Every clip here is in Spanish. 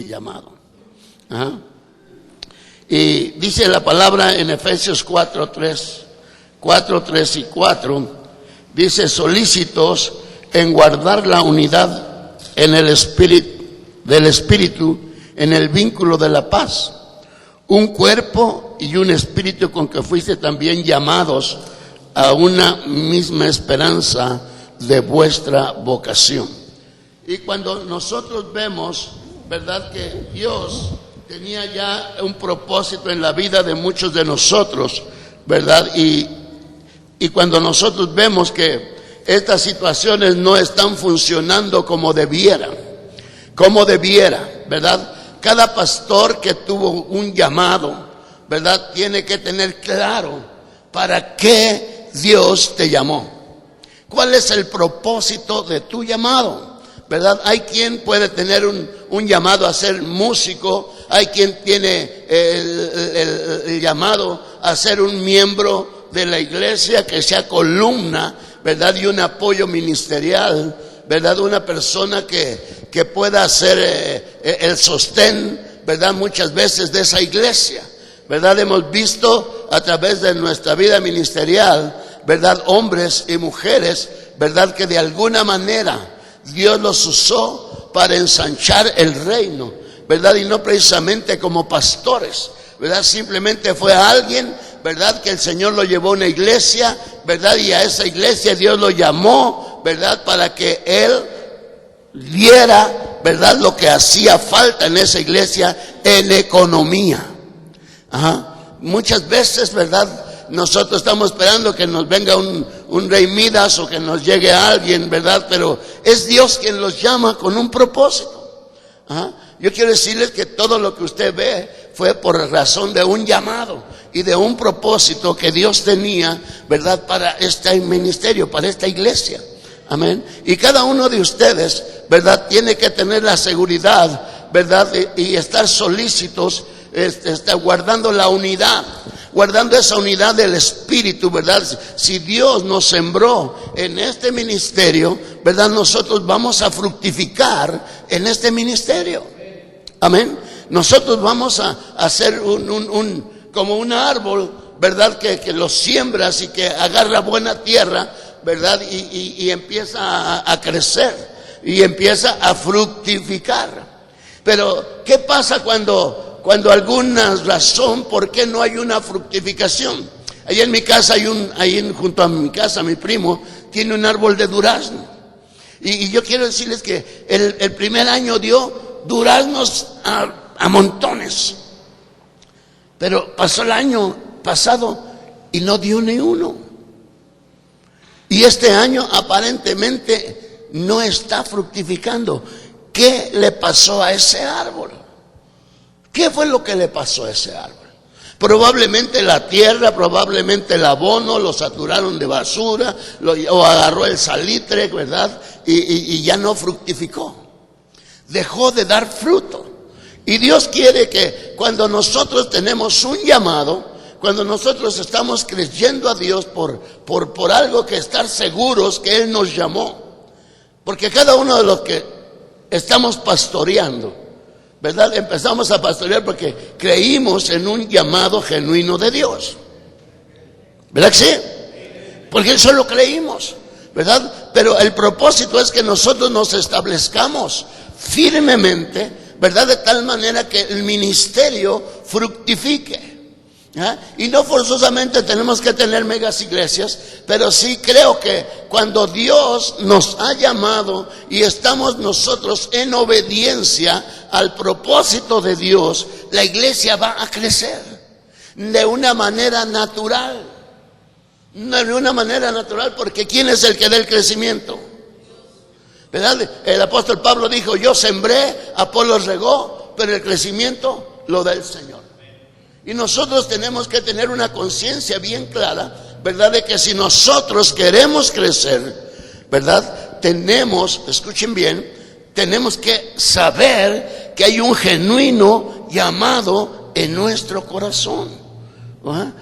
llamado. Ajá. Y dice la palabra en Efesios 4:3 y 4, dice: solícitos en guardar la unidad en el espíritu, en el vínculo de la paz, un cuerpo y un espíritu, con que fuiste también llamados a una misma esperanza de vuestra vocación. Y cuando nosotros vemos, ¿verdad?, que Dios tenía ya un propósito en la vida de muchos de nosotros, ¿verdad? Y cuando nosotros vemos que estas situaciones no están funcionando como debiera, ¿verdad? Cada pastor que tuvo un llamado, ¿verdad?, tiene que tener claro para qué Dios te llamó. ¿Cuál es el propósito de tu llamado? ¿Verdad? Hay quien puede tener un llamado a ser músico, hay quien tiene el llamado a ser un miembro de la iglesia, que sea columna, ¿verdad?, y un apoyo ministerial, ¿verdad?, una persona que pueda ser el sostén, ¿verdad?, muchas veces de esa iglesia, ¿verdad? Hemos visto a través de nuestra vida ministerial, ¿verdad?, hombres y mujeres, ¿verdad?, que de alguna manera Dios los usó para ensanchar el reino, ¿verdad? Y no precisamente como pastores, ¿verdad? Simplemente fue alguien, ¿verdad?, que el Señor lo llevó a una iglesia, ¿verdad? Y a esa iglesia Dios lo llamó, ¿verdad?, para que Él diera, ¿verdad?, lo que hacía falta en esa iglesia en economía. Ajá. Muchas veces, ¿verdad?, nosotros estamos esperando que nos venga un rey Midas o que nos llegue alguien, ¿verdad? Pero es Dios quien los llama con un propósito. Ajá. Yo quiero decirles que todo lo que usted ve fue por razón de un llamado y de un propósito que Dios tenía, ¿verdad?, para este ministerio, para esta iglesia. Amén. Y cada uno de ustedes, ¿verdad?, tiene que tener la seguridad, ¿verdad?, y estar solícitos, guardando la unidad, guardando esa unidad del espíritu, ¿verdad? Si Dios nos sembró en este ministerio, ¿verdad?, nosotros vamos a fructificar en este ministerio. Amén. Nosotros vamos a hacer como un árbol, ¿verdad?, que lo siembras y que agarra buena tierra, ¿verdad? Y empieza a crecer y empieza a fructificar. Pero ¿qué pasa cuando alguna razón por qué no hay una fructificación? Allá en mi casa junto a mi casa, mi primo tiene un árbol de durazno. Y yo quiero decirles que el primer año dio duraznos a montones. Pero pasó el año pasado y no dio ni uno. Y este año aparentemente no está fructificando. ¿Qué le pasó a ese árbol? ¿Qué fue lo que le pasó a ese árbol? Probablemente la tierra, probablemente el abono, lo saturaron de basura, o agarró el salitre, ¿verdad? Y ya no fructificó. Dejó de dar fruto. Y Dios quiere que cuando nosotros tenemos un llamado, cuando nosotros estamos creyendo a Dios por algo, que estar seguros que Él nos llamó. Porque cada uno de los que estamos pastoreando, ¿verdad?, empezamos a pastorear porque creímos en un llamado genuino de Dios. ¿Verdad que sí? Porque eso lo creímos, ¿verdad? Pero el propósito es que nosotros nos establezcamos firmemente, ¿verdad?, de tal manera que el ministerio fructifique. Y no forzosamente tenemos que tener megas iglesias, pero sí creo que cuando Dios nos ha llamado y estamos nosotros en obediencia al propósito de Dios, la iglesia va a crecer de una manera natural. De una manera natural, porque ¿quién es el que da el crecimiento? ¿Verdad? El apóstol Pablo dijo: yo sembré, Apolos regó, pero el crecimiento lo da el Señor. Y nosotros tenemos que tener una conciencia bien clara, ¿verdad?, de que si nosotros queremos crecer, ¿verdad?, escuchen bien, tenemos que saber que hay un genuino llamado en nuestro corazón. ¿Verdad?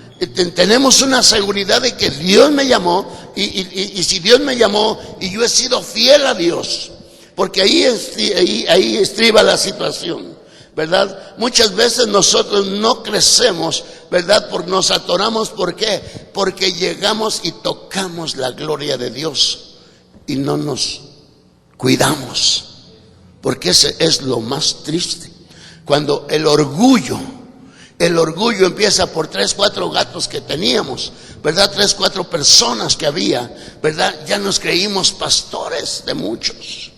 Tenemos una seguridad de que Dios me llamó, y si Dios me llamó y yo he sido fiel a Dios, porque ahí estriba la situación. ¿verdad? Muchas veces nosotros no crecemos, ¿verdad? Porque nos atoramos. ¿Por qué? Porque llegamos y tocamos la gloria de Dios y no nos cuidamos. Porque ese es lo más triste. Cuando el orgullo empieza por 3, 4 gatos que teníamos, ¿verdad? 3, 4 personas que había, ¿verdad? Ya nos creímos pastores de muchos.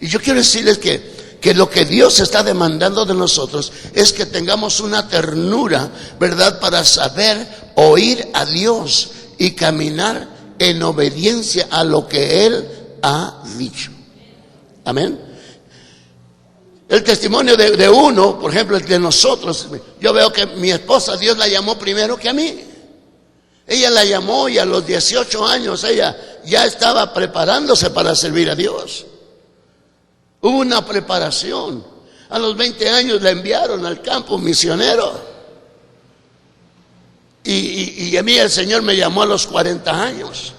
Y yo quiero decirles que lo que Dios está demandando de nosotros es que tengamos una ternura, ¿verdad? Para saber oír a Dios y caminar en obediencia a lo que Él ha dicho. Amén. El testimonio de uno, por ejemplo, el de nosotros, yo veo que mi esposa, Dios la llamó primero que a mí. Ella la llamó y a los 18 años ella ya estaba preparándose para servir a Dios. Hubo una preparación. A los 20 años la enviaron al campo misionero. Y a mí el Señor me llamó a los 40 años.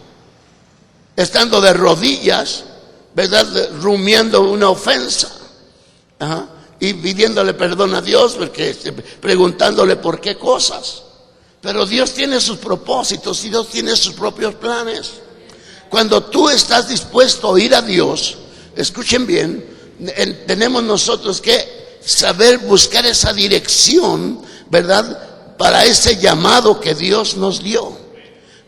Estando de rodillas, ¿verdad? Rumiando una ofensa. Ajá. Y pidiéndole perdón a Dios, porque preguntándole por qué cosas. Pero Dios tiene sus propósitos y Dios tiene sus propios planes. Cuando tú estás dispuesto a oír a Dios, escuchen bien, tenemos nosotros que saber buscar esa dirección, ¿verdad? Para ese llamado que Dios nos dio,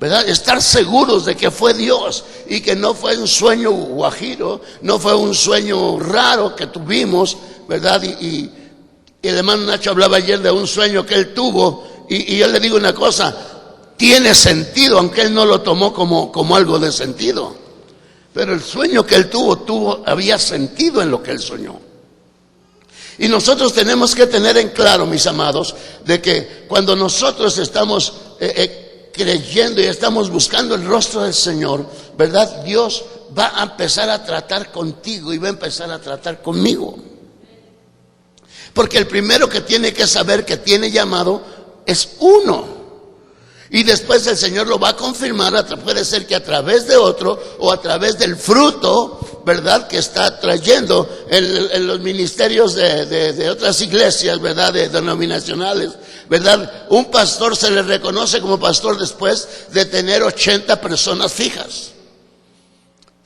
¿verdad? Estar seguros de que fue Dios y que no fue un sueño guajiro, no fue un sueño raro que tuvimos, ¿verdad? Y el hermano Nacho hablaba ayer de un sueño que él tuvo y yo le digo una cosa, tiene sentido, aunque él no lo tomó como algo de sentido. Pero el sueño que él había sentido en lo que él soñó. Y nosotros tenemos que tener en claro, mis amados, de que cuando nosotros estamos creyendo y estamos buscando el rostro del Señor, ¿verdad? Dios va a empezar a tratar contigo y va a empezar a tratar conmigo. Porque el primero que tiene que saber que tiene llamado es uno. Y después el Señor lo va a confirmar, puede ser que a través de otro o a través del fruto, ¿verdad? Que está trayendo en los ministerios de otras iglesias, ¿verdad? De denominacionales, ¿verdad? Un pastor se le reconoce como pastor después de tener 80 personas fijas.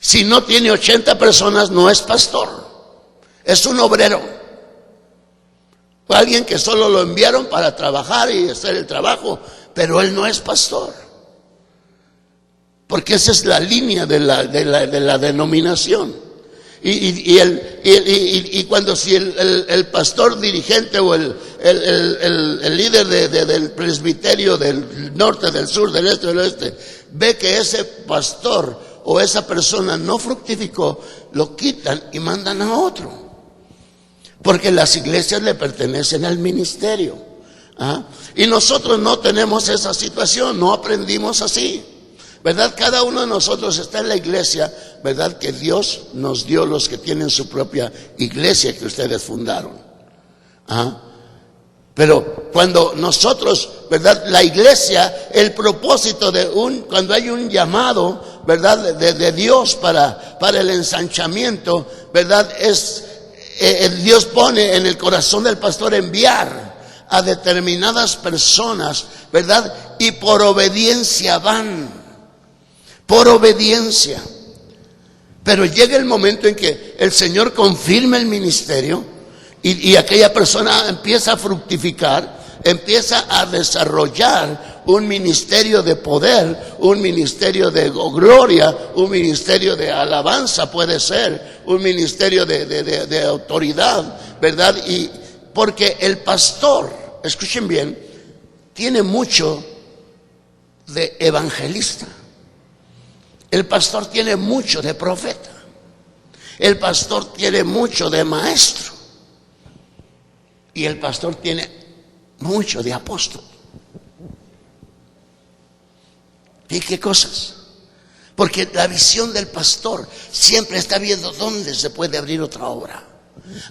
Si no tiene 80 personas, no es pastor, es un obrero. Alguien que solo lo enviaron para trabajar y hacer el trabajo, pero él no es pastor. Porque esa es la línea de la denominación. Y cuando si el pastor dirigente o el líder del presbiterio del norte, del sur, del este, del oeste, ve que ese pastor o esa persona no fructificó, lo quitan y mandan a otro. Porque las iglesias le pertenecen al ministerio. ¿Ah? Y nosotros no tenemos esa situación, no aprendimos así, ¿verdad? Cada uno de nosotros está en la iglesia, ¿verdad? Que Dios nos dio los que tienen su propia iglesia que ustedes fundaron. ¿Ah? Pero cuando nosotros, ¿verdad? La iglesia, el propósito cuando hay un llamado, ¿verdad? De Dios para el ensanchamiento, ¿verdad? Dios pone en el corazón del pastor enviar a determinadas personas, ¿verdad? Y por obediencia van, por obediencia. Pero llega el momento en que el Señor confirma el ministerio y aquella persona empieza a fructificar, empieza a desarrollar un ministerio de poder, un ministerio de gloria, un ministerio de alabanza puede ser, un ministerio de autoridad, ¿verdad? Y porque el pastor, escuchen bien, tiene mucho de evangelista. El pastor tiene mucho de profeta. El pastor tiene mucho de maestro. Y el pastor tiene mucho de apóstol. ¿Y qué cosas? Porque la visión del pastor siempre está viendo dónde se puede abrir otra obra.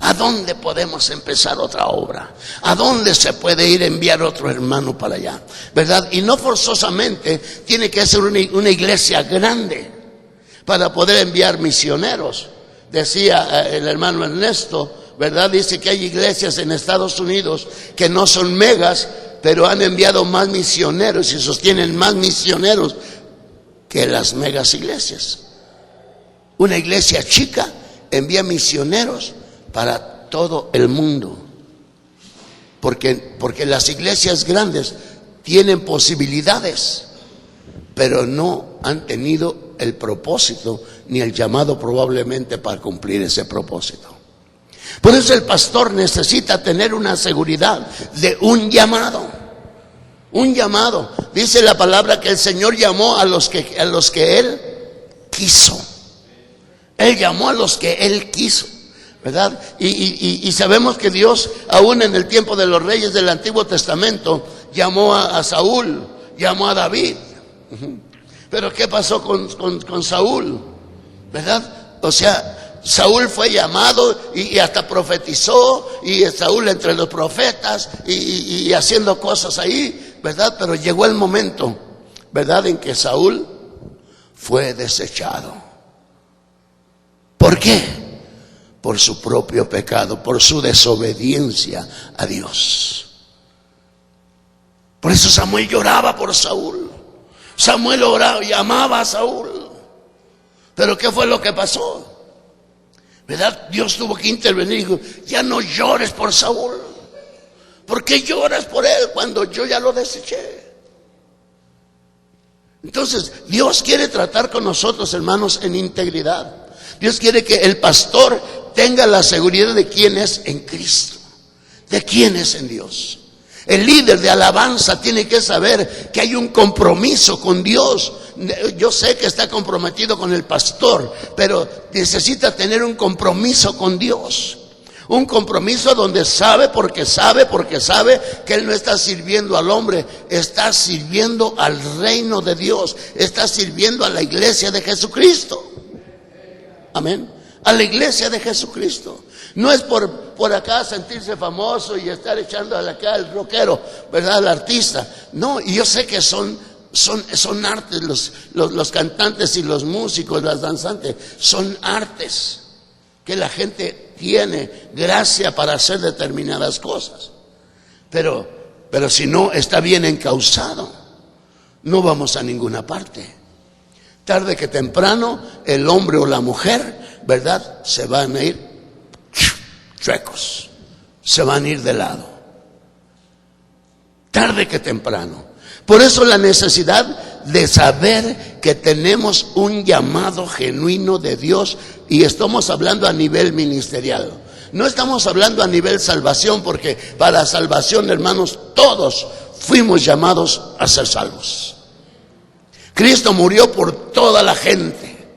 ¿A dónde podemos empezar otra obra? ¿A dónde se puede ir a enviar otro hermano para allá? ¿Verdad? Y no forzosamente tiene que ser una iglesia grande para poder enviar misioneros. Decía el hermano Ernesto, ¿verdad? Dice que hay iglesias en Estados Unidos que no son megas, pero han enviado más misioneros y sostienen más misioneros que las megas iglesias. Una iglesia chica envía misioneros para todo el mundo. Porque las iglesias grandes tienen posibilidades, pero no han tenido el propósito ni el llamado probablemente para cumplir ese propósito. Por eso el pastor necesita tener una seguridad de un llamado. Un llamado. Dice la palabra que el Señor llamó a los que Él quiso. Él llamó a los que Él quiso, ¿verdad? Y sabemos que Dios, aún en el tiempo de los reyes del Antiguo Testamento, llamó a Saúl, llamó a David. Pero ¿qué pasó con Saúl? ¿Verdad? O sea, Saúl fue llamado y hasta profetizó, y Saúl entre los profetas y haciendo cosas ahí, ¿verdad? Pero llegó el momento, ¿verdad?, en que Saúl fue desechado. ¿Por qué? Por su propio pecado, por su desobediencia a Dios. Por eso Samuel lloraba por Saúl. Samuel oraba y amaba a Saúl. Pero ¿qué fue lo que pasó? ¿Verdad? Dios tuvo que intervenir y dijo: ya no llores por Saúl. ¿Por qué lloras por él cuando yo ya lo deseché? Entonces, Dios quiere tratar con nosotros, hermanos, en integridad. Dios quiere que el pastor tenga la seguridad de quién es en Cristo, de quién es en Dios. El líder de alabanza tiene que saber que hay un compromiso con Dios. Yo sé que está comprometido con el pastor, pero necesita tener un compromiso con Dios. Un compromiso donde sabe porque sabe que él no está sirviendo al hombre, está sirviendo al reino de Dios, está sirviendo a la iglesia de Jesucristo. Amén. A la iglesia de Jesucristo. No es por acá sentirse famoso y estar echando acá el rockero, ¿verdad?, el artista. No, y yo sé que son artes los cantantes y los músicos, las danzantes, son artes que la gente tiene gracia para hacer determinadas cosas. Pero si no está bien encauzado, no vamos a ninguna parte. Tarde que temprano, el hombre o la mujer, ¿verdad?, se van a ir chuecos, se van a ir de lado. Tarde que temprano. Por eso la necesidad de saber que tenemos un llamado genuino de Dios, y estamos hablando a nivel ministerial. No estamos hablando a nivel salvación, porque para salvación, hermanos, todos fuimos llamados a ser salvos. Cristo murió por toda la gente.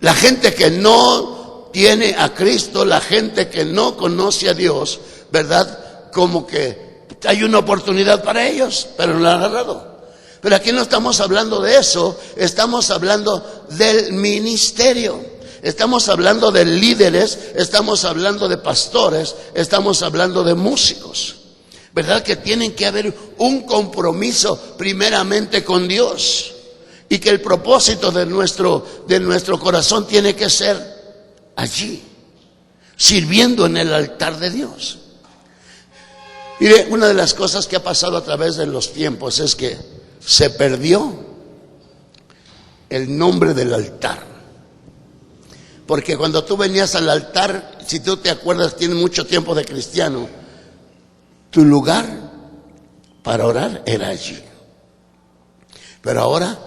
La gente que no tiene a Cristo, la gente que no conoce a Dios, ¿verdad?, como que hay una oportunidad para ellos, pero no la han agarrado. Pero aquí no estamos hablando de eso, estamos hablando del ministerio, estamos hablando de líderes, estamos hablando de pastores, estamos hablando de músicos. ¿Verdad que tienen que haber un compromiso primeramente con Dios? Y que el propósito de nuestro corazón tiene que ser allí, sirviendo en el altar de Dios. Mire, una de las cosas que ha pasado a través de los tiempos es que se perdió el nombre del altar. Porque cuando tú venías al altar, si tú te acuerdas, tienes mucho tiempo de cristiano, tu lugar para orar era allí. Pero ahora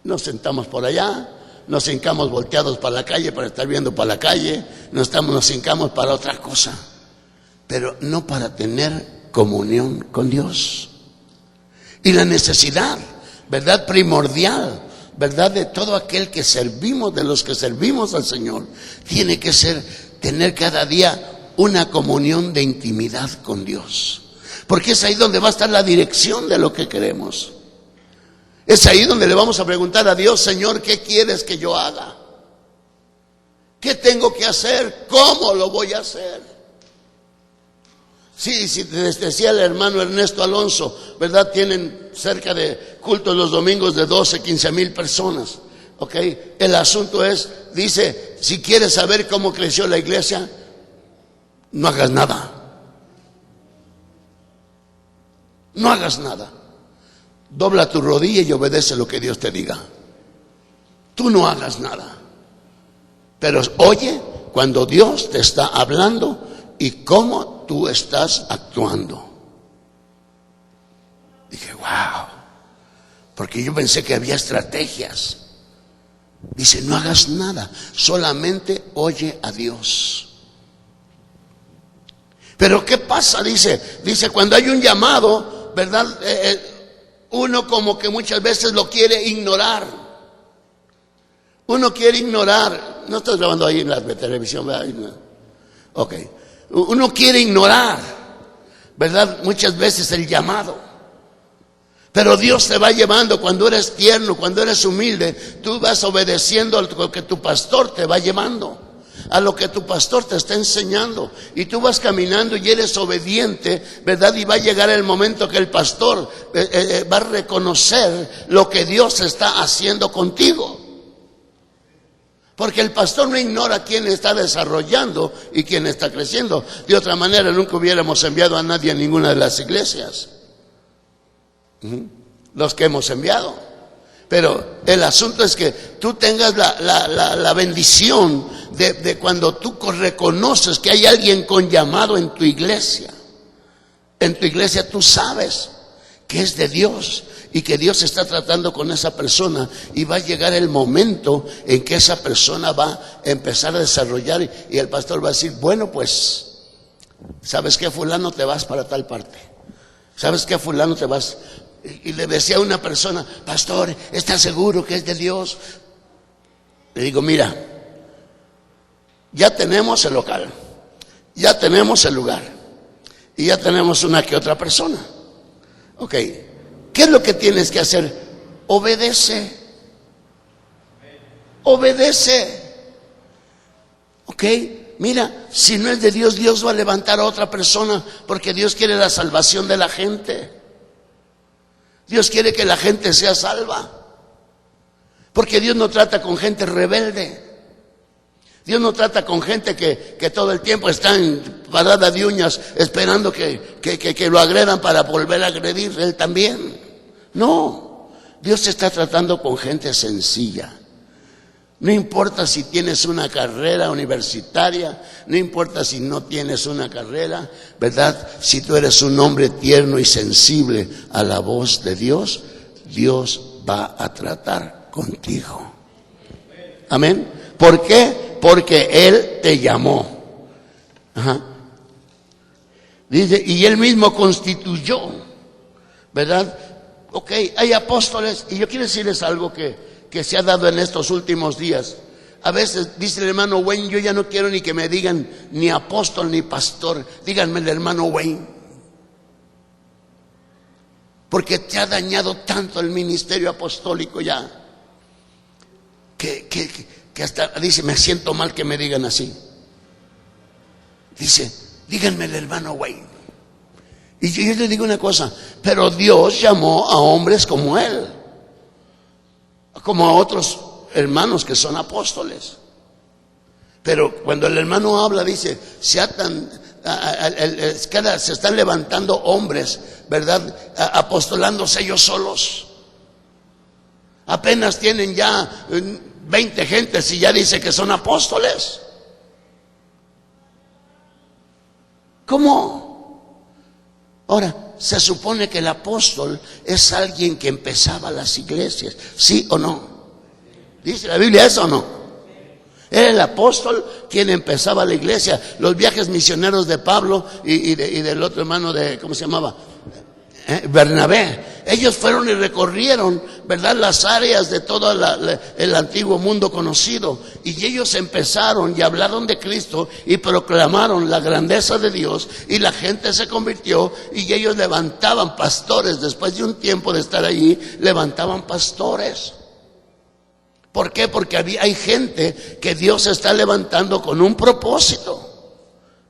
nos sentamos por allá, nos hincamos volteados para la calle para estar viendo para la calle, nos hincamos para otra cosa, pero no para tener comunión con Dios. Y la necesidad, ¿verdad?, primordial, ¿verdad?, de todo aquel que servimos, de los que servimos al Señor, tiene que ser tener cada día una comunión de intimidad con Dios. Porque es ahí donde va a estar la dirección de lo que queremos. Es ahí donde le vamos a preguntar a Dios: Señor, ¿qué quieres que yo haga? ¿Qué tengo que hacer? ¿Cómo lo voy a hacer? Sí, les decía el hermano Ernesto Alonso, ¿verdad? Tienen cerca de cultos los domingos de 12-15 personas. ¿Ok? El asunto es, dice, si quieres saber cómo creció la iglesia, no hagas nada. No hagas nada. Dobla tu rodilla y obedece lo que Dios te diga. Tú no hagas nada. Pero oye cuando Dios te está hablando y cómo tú estás actuando. Dije, wow. Porque yo pensé que había estrategias. Dice, no hagas nada, solamente oye a Dios. Pero ¿qué pasa? Dice, cuando hay un llamado, ¿verdad? Uno como que muchas veces lo quiere ignorar. Uno quiere ignorar. No estás grabando ahí en la televisión, ¿verdad? Ok. Uno quiere ignorar, ¿verdad? Muchas veces el llamado. Pero Dios te va llevando cuando eres tierno, cuando eres humilde. Tú vas obedeciendo a lo que tu pastor te va llevando, a lo que tu pastor te está enseñando. Y tú vas caminando y eres obediente, ¿verdad? Y va a llegar el momento que el pastor va a reconocer lo que Dios está haciendo contigo. Porque el pastor no ignora quién está desarrollando y quién está creciendo. De otra manera nunca hubiéramos enviado a nadie a ninguna de las iglesias. Los que hemos enviado. Pero el asunto es que tú tengas la bendición de cuando tú reconoces que hay alguien con llamado en tu iglesia. En tu iglesia tú sabes que es de Dios y que Dios está tratando con esa persona, y va a llegar el momento en que esa persona va a empezar a desarrollar y el pastor va a decir, bueno, pues, ¿sabes qué, fulano? Te vas para tal parte. ¿Sabes qué, fulano? Te vas. Y le decía a una persona, pastor, ¿estás seguro que es de Dios? Le digo, mira, ya tenemos el local, ya tenemos el lugar y ya tenemos una que otra persona. Ok, ¿qué es lo que tienes que hacer? Obedece. Obedece. Ok, mira, si no es de Dios, Dios va a levantar a otra persona, porque Dios quiere la salvación de la gente. Dios quiere que la gente sea salva, porque Dios no trata con gente rebelde. Dios no trata con gente que todo el tiempo está en parada de uñas esperando que lo agredan para volver a agredir él también. No, Dios está tratando con gente sencilla. No importa si tienes una carrera universitaria, no importa si no tienes una carrera, ¿verdad? Si tú eres un hombre tierno y sensible a la voz de Dios, Dios va a tratar contigo. Amén. ¿Por qué? Porque Él te llamó. Ajá. Dice, y Él mismo constituyó, ¿verdad? Ok, hay apóstoles, y yo quiero decirles algo que se ha dado en estos últimos días. A veces dice el hermano Wayne, yo ya no quiero ni que me digan ni apóstol ni pastor, díganme el hermano Wayne, porque te ha dañado tanto el ministerio apostólico ya, que hasta dice, me siento mal que me digan así. Dice, díganme el hermano Wayne. Y yo le digo una cosa, pero Dios llamó a hombres como él, como a otros hermanos que son apóstoles. Pero cuando el hermano habla, dice, se están levantando hombres, ¿verdad? Apostolándose ellos solos. Apenas tienen ya 20 gentes y ya dice que son apóstoles. ¿Cómo? Ahora, se supone que el apóstol es alguien que empezaba las iglesias, ¿sí o no? ¿Dice la Biblia eso o no? Era el apóstol quien empezaba la iglesia. Los viajes misioneros de Pablo y del otro hermano de, ¿cómo se llamaba? Bernabé. Ellos fueron y recorrieron, ¿verdad?, las áreas de todo el antiguo mundo conocido. Y ellos empezaron y hablaron de Cristo y proclamaron la grandeza de Dios. Y la gente se convirtió y ellos levantaban pastores. Después de un tiempo de estar allí, levantaban pastores. ¿Por qué? Porque hay gente que Dios está levantando con un propósito.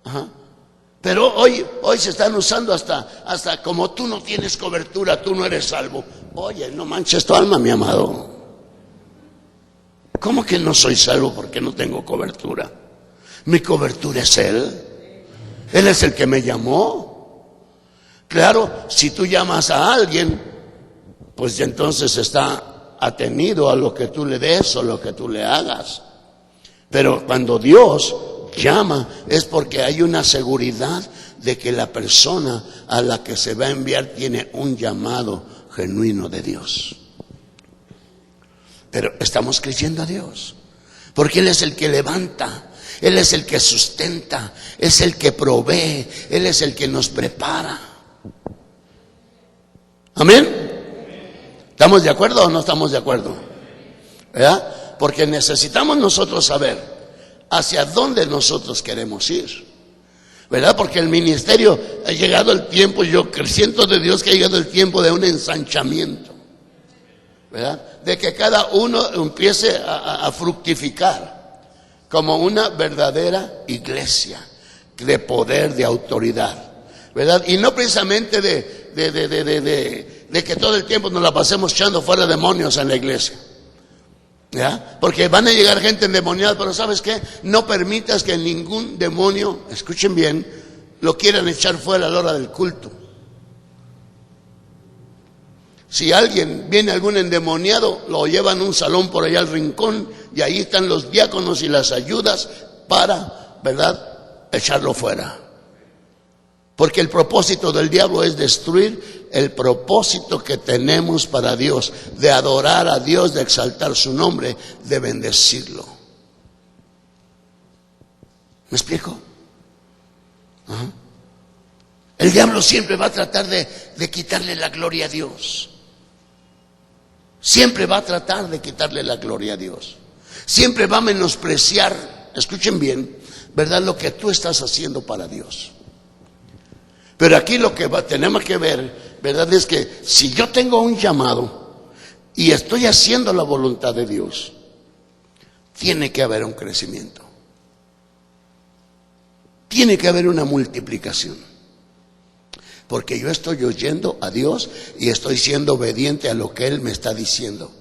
Ajá. Pero hoy se están usando hasta como tú no tienes cobertura, tú no eres salvo. Oye, no manches tu alma, mi amado. ¿Cómo que no soy salvo porque no tengo cobertura? Mi cobertura es Él. Él es el que me llamó. Claro, si tú llamas a alguien, pues entonces está atenido a lo que tú le des o lo que tú le hagas. Pero cuando Dios llama es porque hay una seguridad de que la persona a la que se va a enviar tiene un llamado genuino de Dios. Pero estamos creyendo a Dios, porque Él es el que levanta, Él es el que sustenta, es el que provee, Él es el que nos prepara. ¿Amén? ¿Estamos de acuerdo o no estamos de acuerdo? ¿Verdad? Porque necesitamos nosotros saber hacia dónde nosotros queremos ir, ¿verdad? Porque el ministerio ha llegado el tiempo, yo siento de Dios que ha llegado el tiempo de un ensanchamiento, ¿verdad? De que cada uno empiece a fructificar como una verdadera iglesia de poder, de autoridad, ¿verdad? Y no precisamente de que todo el tiempo nos la pasemos echando fuera demonios en la iglesia, ¿ya? Porque van a llegar gente endemoniada, pero ¿sabes qué? No permitas que ningún demonio, escuchen bien, lo quieran echar fuera a la hora del culto. Si alguien viene algún endemoniado, lo llevan a un salón por allá al rincón y ahí están los diáconos y las ayudas para, ¿verdad?, echarlo fuera. Porque el propósito del diablo es destruir el propósito que tenemos para Dios, de adorar a Dios, de exaltar su nombre, de bendecirlo. ¿Me explico? ¿Ah? El diablo siempre va a tratar de quitarle la gloria a Dios. Siempre va a tratar de quitarle la gloria a Dios. Siempre va a menospreciar, escuchen bien, ¿verdad?, lo que tú estás haciendo para Dios. Pero aquí lo que tenemos que ver, ¿verdad?, es que si yo tengo un llamado y estoy haciendo la voluntad de Dios, tiene que haber un crecimiento. Tiene que haber una multiplicación. Porque yo estoy oyendo a Dios y estoy siendo obediente a lo que Él me está diciendo.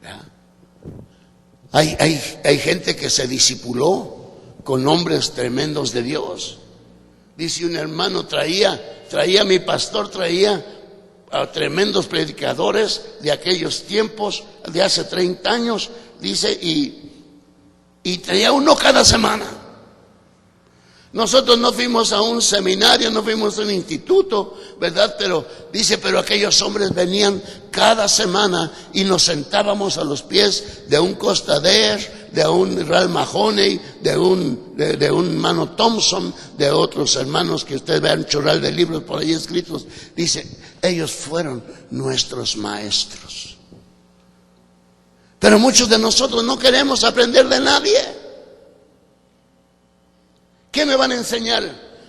¿Ya? Hay gente que se discipuló con hombres tremendos de Dios. Dice un hermano, mi pastor traía a tremendos predicadores de aquellos tiempos, de hace 30 años, dice, y traía uno cada semana. Nosotros no fuimos a un seminario, no fuimos a un instituto, ¿verdad? Pero dice, pero aquellos hombres venían cada semana y nos sentábamos a los pies de un Costader, de un Ralph Mahoney, de un Mano Thompson, de otros hermanos que ustedes vean chorral de libros por ahí escritos. Dice, ellos fueron nuestros maestros. Pero muchos de nosotros no queremos aprender de nadie. ¿Qué me van a enseñar?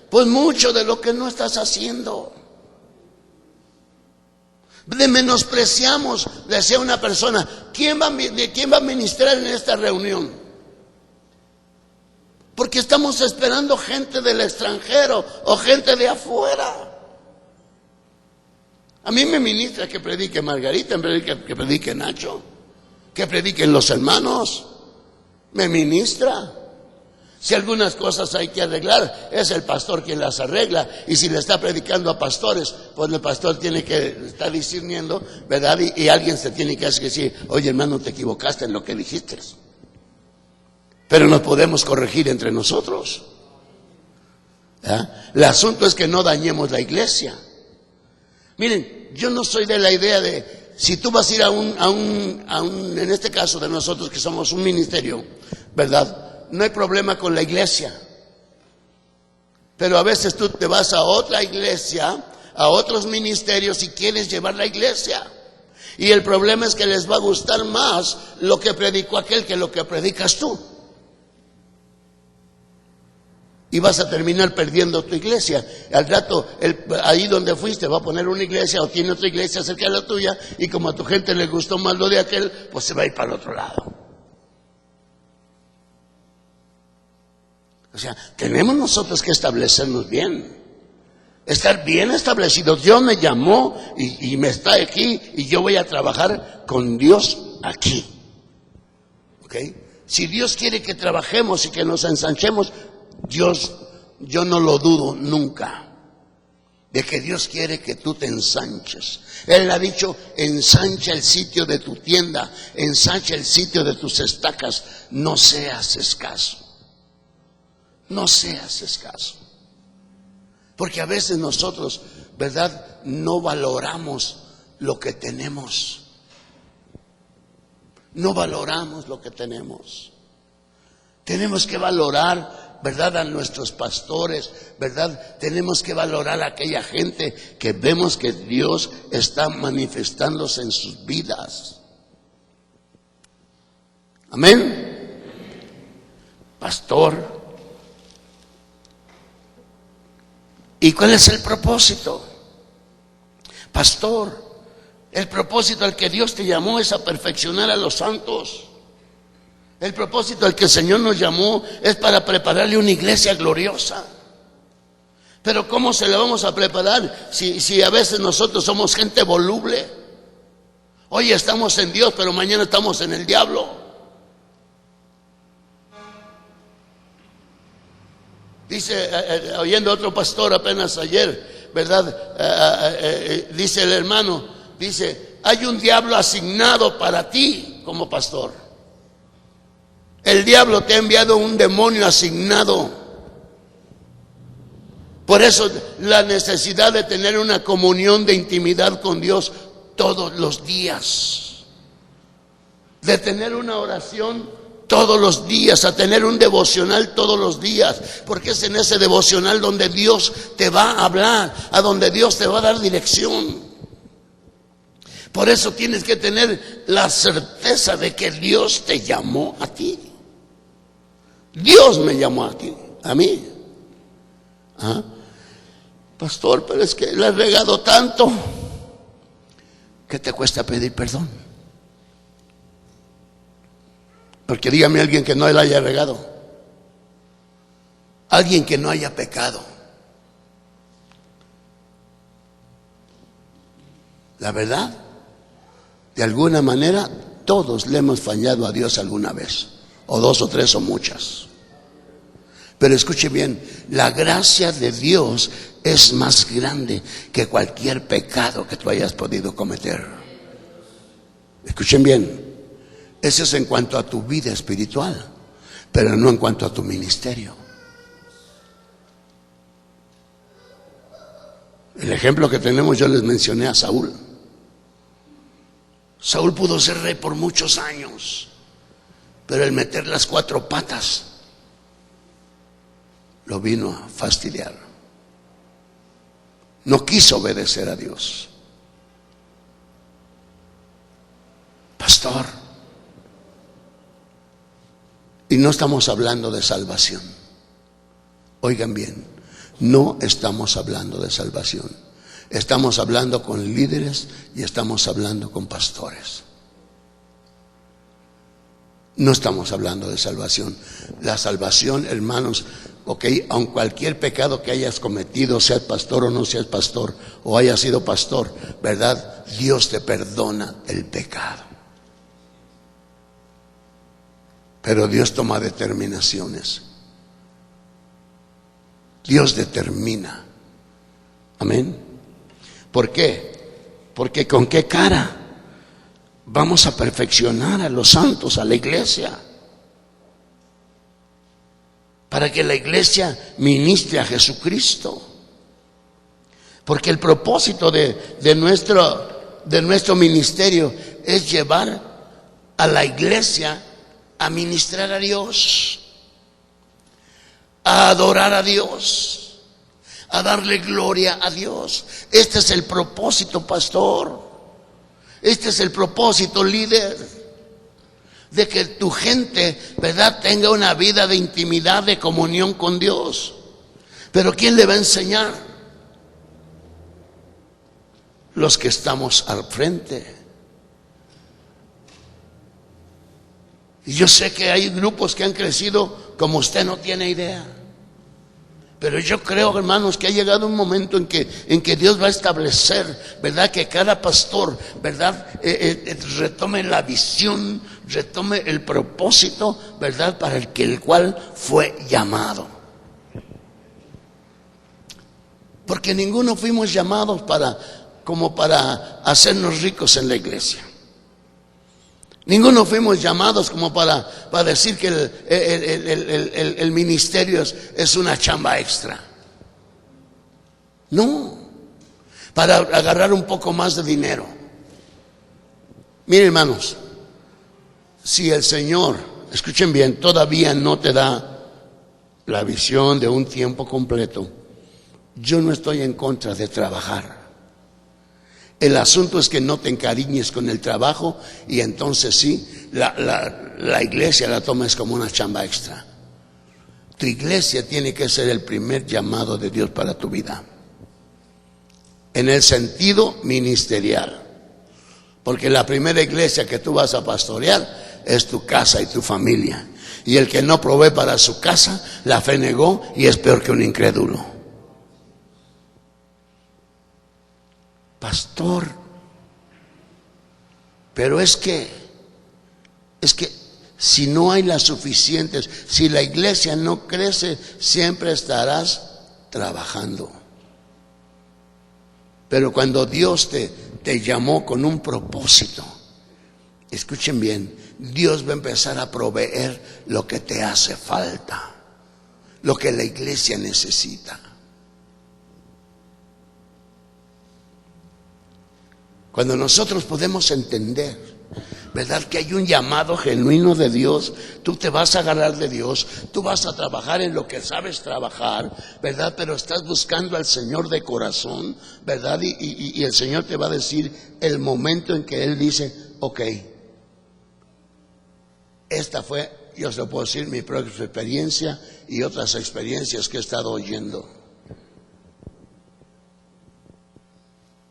Pues mucho de lo que no estás haciendo. Menospreciamos, decía una persona, ¿quién va a ministrar en esta reunión? Porque estamos esperando gente del extranjero o gente de afuera. A mí me ministra que predique Margarita, que predique Nacho, que prediquen los hermanos. Me ministra. Si algunas cosas hay que arreglar, es el pastor quien las arregla. Y si le está predicando a pastores, pues el pastor tiene que estar discerniendo, ¿verdad? Y alguien se tiene que decir, oye hermano, te equivocaste en lo que dijiste. Pero nos podemos corregir entre nosotros. ¿Ya? El asunto es que no dañemos la iglesia. Miren, yo no soy de la idea de, si tú vas a ir a un, en este caso de nosotros que somos un ministerio, ¿verdad?, no hay problema con la iglesia. Pero a veces tú te vas a otra iglesia, a otros ministerios y quieres llevar la iglesia. Y el problema es que les va a gustar más lo que predicó aquel que lo que predicas tú. Y vas a terminar perdiendo tu iglesia. Al rato, ahí donde fuiste va a poner una iglesia o tiene otra iglesia cerca de la tuya. Y como a tu gente le gustó más lo de aquel, pues se va a ir para el otro lado. O sea, tenemos nosotros que establecernos bien, estar bien establecidos. Dios me llamó y me está aquí y yo voy a trabajar con Dios aquí. ¿Ok? Si Dios quiere que trabajemos y que nos ensanchemos, Dios, yo no lo dudo nunca, de que Dios quiere que tú te ensanches. Él ha dicho, ensancha el sitio de tu tienda, ensancha el sitio de tus estacas, no seas escaso. No seas escaso. Porque a veces nosotros, ¿verdad?, no valoramos lo que tenemos. No valoramos lo que tenemos. Tenemos que valorar, ¿verdad?, a nuestros pastores, ¿verdad? Tenemos que valorar a aquella gente que vemos que Dios está manifestándose en sus vidas. Amén. Pastor. ¿Y cuál es el propósito? Pastor, el propósito al que Dios te llamó es a perfeccionar a los santos. El propósito al que el Señor nos llamó es para prepararle una iglesia gloriosa. Pero ¿cómo se la vamos a preparar si a veces nosotros somos gente voluble? Hoy estamos en Dios, pero mañana estamos en el diablo. Dice, oyendo a otro pastor apenas ayer, ¿verdad? Dice el hermano, dice, hay un diablo asignado para ti como pastor. El diablo te ha enviado un demonio asignado. Por eso la necesidad de tener una comunión de intimidad con Dios todos los días. De tener una oración todos los días, a tener un devocional todos los días, porque es en ese devocional donde Dios te va a hablar, a donde Dios te va a dar dirección. Por eso tienes que tener la certeza de que Dios te llamó a ti. Dios me llamó a ti, a mí. ¿Ah? Pastor, pero es que le he regado tanto. ¿Qué te cuesta pedir perdón? Porque dígame alguien que no le haya regado, alguien que no haya pecado. La verdad, de alguna manera todos le hemos fallado a Dios alguna vez, o dos o tres o muchas. Pero escuche bien, la gracia de Dios es más grande que cualquier pecado que tú hayas podido cometer. Escuchen bien. Eso es en cuanto a tu vida espiritual, pero no en cuanto a tu ministerio. El ejemplo que tenemos, yo les mencioné a Saúl. Saúl pudo ser rey por muchos años, pero el meter las 4 patas lo vino a fastidiar. No quiso obedecer a Dios. Pastor, y no estamos hablando de salvación. Oigan bien, no estamos hablando de salvación. Estamos hablando con líderes y estamos hablando con pastores. No estamos hablando de salvación. La salvación, hermanos, ok, aun cualquier pecado que hayas cometido, seas pastor o no seas pastor, o hayas sido pastor, ¿verdad? Dios te perdona el pecado. Pero Dios toma determinaciones. Dios determina. Amén. ¿Por qué? Porque ¿con qué cara vamos a perfeccionar a los santos, a la iglesia? Para que la iglesia ministre a Jesucristo. Porque el propósito de nuestro ministerio es llevar a la iglesia a ministrar a Dios, a adorar a Dios, a darle gloria a Dios. Este es el propósito, pastor. Este es el propósito, líder, de que tu gente, ¿verdad?, tenga una vida de intimidad, de comunión con Dios. Pero ¿quién le va a enseñar? Los que estamos al frente. Y yo sé que hay grupos que han crecido como usted no tiene idea. Pero yo creo, hermanos, que ha llegado un momento en que Dios va a establecer, ¿verdad?, que cada pastor, ¿verdad?, retome la visión, retome el propósito, ¿verdad?, para el cual fue llamado. Porque ninguno fuimos llamados como para hacernos ricos en la iglesia. Ninguno fuimos llamados como para decir que el ministerio es una chamba extra. No, para agarrar un poco más de dinero. Miren, hermanos, si el Señor, escuchen bien, todavía no te da la visión de un tiempo completo, yo no estoy en contra de trabajar. El asunto es que no te encariñes con el trabajo y entonces sí, la iglesia la tomes como una chamba extra. Tu iglesia tiene que ser el primer llamado de Dios para tu vida, en el sentido ministerial. Porque la primera iglesia que tú vas a pastorear es tu casa y tu familia. Y el que no provee para su casa, la fe negó y es peor que un incrédulo. Pastor, pero es que si no hay las suficientes, si la iglesia no crece, siempre estarás trabajando. Pero cuando Dios te llamó con un propósito, escuchen bien, Dios va a empezar a proveer lo que te hace falta, lo que la iglesia necesita. Cuando nosotros podemos entender, ¿verdad?, que hay un llamado genuino de Dios, tú te vas a agarrar de Dios, tú vas a trabajar en lo que sabes trabajar, ¿verdad? Pero estás buscando al Señor de corazón, ¿verdad? Y el Señor te va a decir el momento en que Él dice, ok, esta fue, yo se lo puedo decir, mi propia experiencia y otras experiencias que he estado oyendo.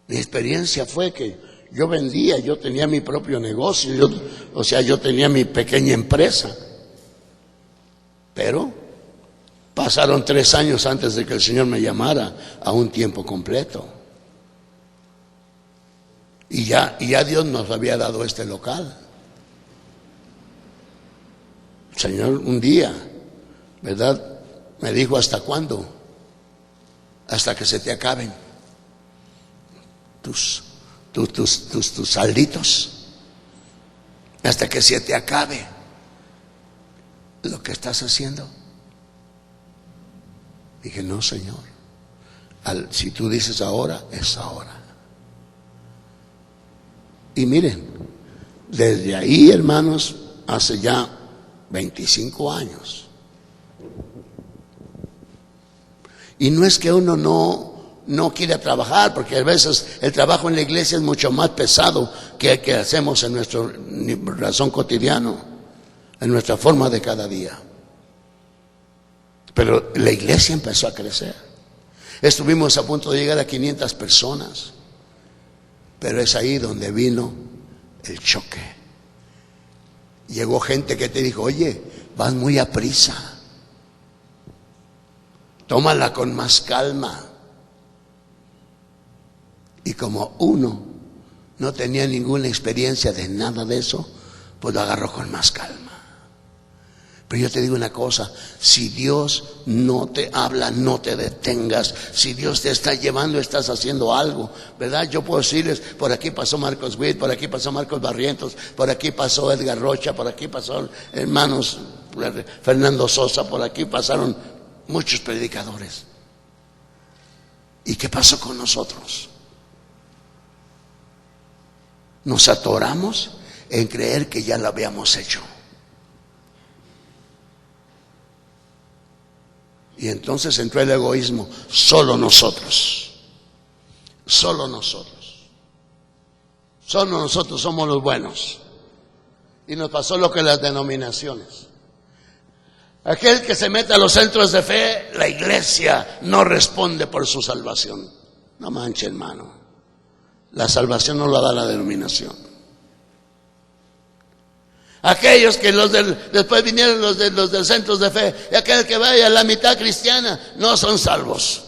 Mi experiencia fue que yo vendía, yo tenía mi propio negocio, yo tenía mi pequeña empresa. Pero pasaron 3 años antes de que el Señor me llamara a un tiempo completo. Y ya Dios nos había dado este local. El Señor un día, ¿verdad?, me dijo, ¿hasta cuándo? Hasta que se te acaben tus salditos, hasta que se te acabe lo que estás haciendo. Dije, no, Señor, si tú dices ahora, es ahora. Y miren, desde ahí, hermanos, hace ya 25 años. Y no es que uno no quiere trabajar, porque a veces el trabajo en la iglesia es mucho más pesado que hacemos en nuestro razón cotidiano, en nuestra forma de cada día. Pero la iglesia empezó a crecer. Estuvimos a punto de llegar a 500 personas, pero es ahí donde vino el choque. Llegó gente que te dijo, oye, vas muy aprisa, tómala con más calma. Y como uno no tenía ninguna experiencia de nada de eso, pues lo agarró con más calma. Pero yo te digo una cosa, si Dios no te habla, no te detengas. Si Dios te está llevando, estás haciendo algo, ¿verdad? Yo puedo decirles, por aquí pasó Marcos Witt, por aquí pasó Marcos Barrientos, por aquí pasó Edgar Rocha, por aquí pasó hermanos Fernando Sosa, por aquí pasaron muchos predicadores. ¿Y qué pasó con nosotros? Nos atoramos en creer que ya lo habíamos hecho. Y entonces entró el egoísmo. Solo nosotros. Solo nosotros. Solo nosotros somos los buenos. Y nos pasó lo que las denominaciones. Aquel que se mete a los centros de fe, la iglesia no responde por su salvación. No manche, hermano. La salvación no la da la denominación. Aquellos que después vinieron los del centros de fe, y aquel que vaya a la mitad cristiana, no son salvos.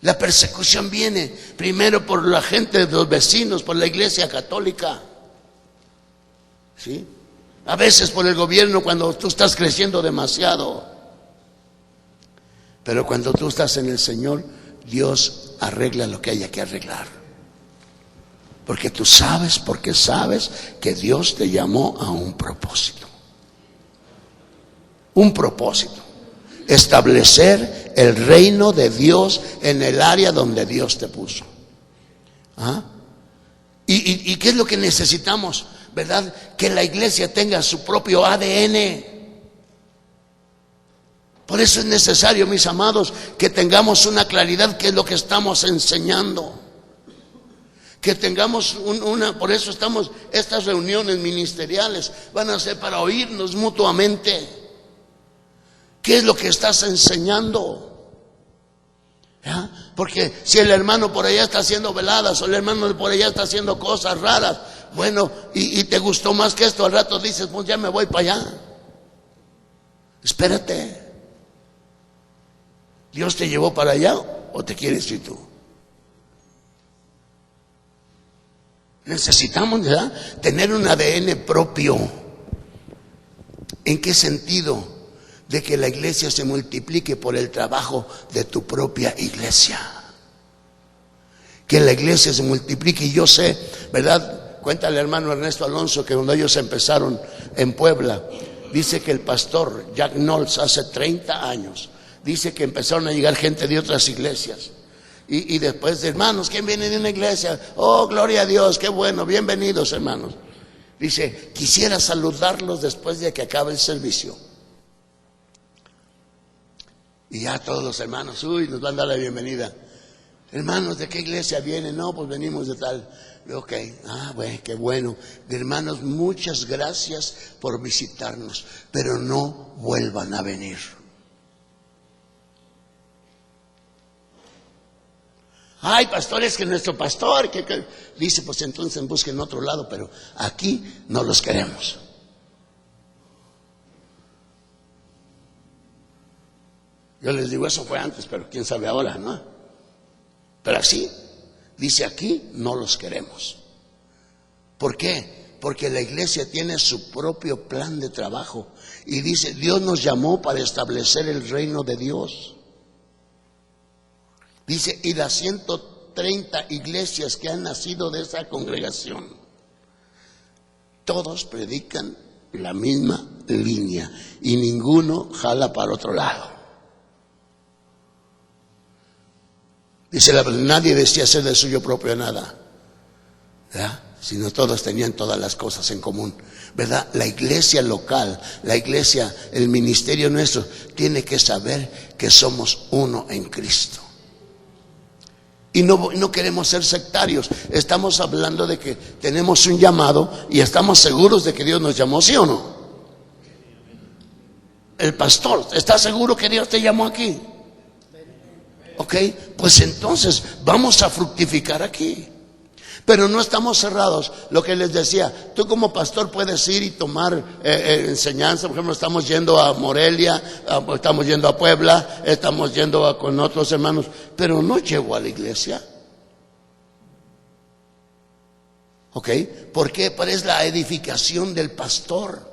La persecución viene primero por la gente de los vecinos, por la iglesia católica. ¿Sí? A veces por el gobierno cuando tú estás creciendo demasiado. Pero cuando tú estás en el Señor, Dios arregla lo que haya que arreglar. Porque tú sabes, porque sabes que Dios te llamó a un propósito. Un propósito. Establecer el reino de Dios en el área donde Dios te puso. ¿Ah? ¿Y qué es lo que necesitamos? ¿Verdad? Que la iglesia tenga su propio ADN. Por eso es necesario, mis amados, que tengamos una claridad qué es lo que estamos enseñando. Que tengamos por eso estas reuniones ministeriales van a ser para oírnos mutuamente. ¿Qué es lo que estás enseñando? ¿Ya? Porque si el hermano por allá está haciendo veladas o el hermano por allá está haciendo cosas raras, bueno, y te gustó más que esto, al rato dices, pues ya me voy para allá. Espérate. ¿Dios te llevó para allá o te quieres ir tú? Necesitamos, ¿verdad?, tener un ADN propio. ¿En qué sentido? De que la iglesia se multiplique por el trabajo de tu propia iglesia. Que la iglesia se multiplique. Y yo sé, ¿verdad? Cuenta el hermano Ernesto Alonso que cuando ellos empezaron en Puebla, dice que el pastor Jack Knowles hace 30 años, dice que empezaron a llegar gente de otras iglesias. Y después, hermanos, ¿quién viene de una iglesia? Oh, gloria a Dios, qué bueno, bienvenidos, hermanos. Dice, quisiera saludarlos después de que acabe el servicio. Y ya todos los hermanos, nos van a dar la bienvenida. Hermanos, ¿de qué iglesia vienen? No, pues venimos de tal. Ok, bueno, qué bueno. Hermanos, muchas gracias por visitarnos, pero no vuelvan a venir. Ay, pastor, es que nuestro pastor que dice, pues entonces busquen otro lado, pero aquí no los queremos. Yo les digo, eso fue antes, pero quién sabe ahora, ¿no? Pero así, dice, aquí no los queremos. ¿Por qué? Porque la iglesia tiene su propio plan de trabajo. Y dice, Dios nos llamó para establecer el reino de Dios. Dice, y las 130 iglesias que han nacido de esa congregación, todos predican la misma línea y ninguno jala para otro lado. Dice, nadie decía hacer de suyo propio nada, ¿verdad? Sino todos tenían todas las cosas en común, ¿verdad? La iglesia local, la iglesia, el ministerio nuestro, tiene que saber que somos uno en Cristo. Y no queremos ser sectarios. Estamos hablando de que tenemos un llamado y estamos seguros de que Dios nos llamó, ¿sí o no? El pastor, ¿está seguro que Dios te llamó aquí? Ok, pues entonces vamos a fructificar aquí. Pero no estamos cerrados. Lo que les decía, tú como pastor puedes ir y tomar enseñanza. Por ejemplo, estamos yendo a Morelia, estamos yendo a Puebla, estamos yendo con otros hermanos, pero no llego a la iglesia. ¿Ok? ¿Por qué? Pues es la edificación del pastor.